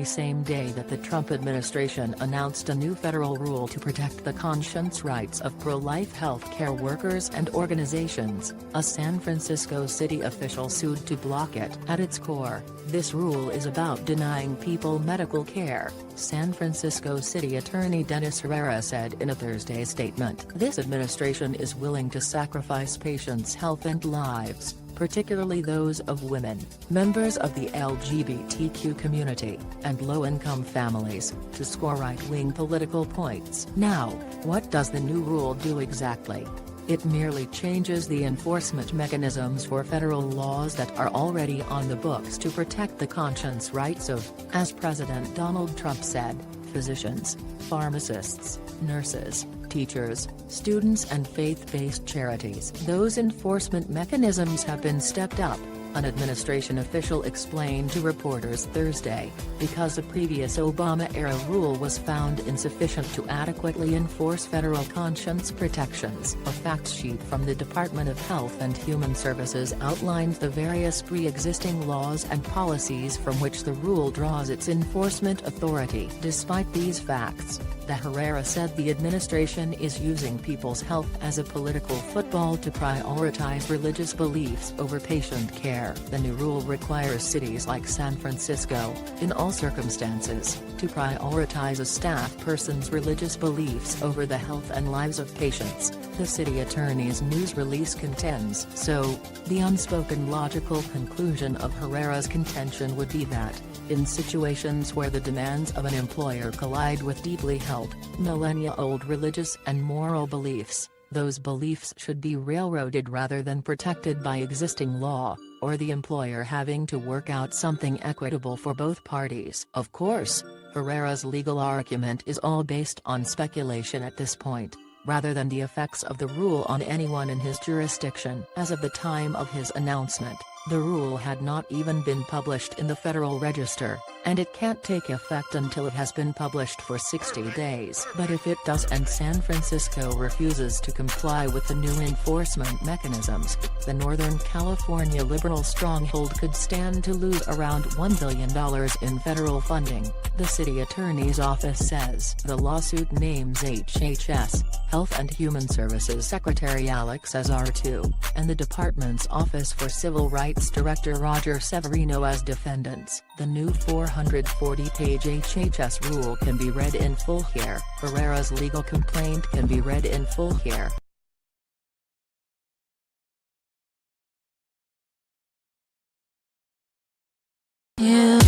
very same day that the Trump administration announced a new federal rule to protect the conscience rights of pro-life healthcare workers and organizations, a San Francisco city official sued to block it. At its core, this rule is about denying people medical care, San Francisco City Attorney Dennis Herrera said in a Thursday statement. This administration is willing to sacrifice patients' health and lives, particularly those of women, members of the LGBTQ community, and low-income families, to score right-wing political points. Now, what does the new rule do exactly? It merely changes the enforcement mechanisms for federal laws that are already on the books to protect the conscience rights of, as President Donald Trump said, physicians, pharmacists, nurses, teachers, students and faith-based charities. Those enforcement mechanisms have been stepped up, an administration official explained to reporters Thursday, because the previous Obama-era rule was found insufficient to adequately enforce federal conscience protections. A fact sheet from the Department of Health and Human Services outlines the various pre-existing laws and policies from which the rule draws its enforcement authority. Despite these facts, the Herrera said the administration is using people's health as a political football to prioritize religious beliefs over patient care. The new rule requires cities like San Francisco, in all circumstances, to prioritize a staff person's religious beliefs over the health and lives of patients, the city attorney's news release contends. So, the unspoken logical conclusion of Herrera's contention would be that, in situations where the demands of an employer collide with deeply held, millennia-old religious and moral beliefs, those beliefs should be railroaded rather than protected by existing law, or the employer having to work out something equitable for both parties. Of course, Herrera's legal argument is all based on speculation at this point, rather than the effects of the rule on anyone in his jurisdiction. As of the time of his announcement, the rule had not even been published in the Federal Register, and it can't take effect until it has been published for 60 days. But if it does and San Francisco refuses to comply with the new enforcement mechanisms, the Northern California liberal stronghold could stand to lose around $1 billion in federal funding, the city attorney's office says. The lawsuit names HHS, Health and Human Services Secretary Alex Azar II, and the department's Office for Civil Rights Director Roger Severino as defendants. The new 440-page HHS rule can be read in full here. Herrera's legal complaint can be read in full here. Yeah.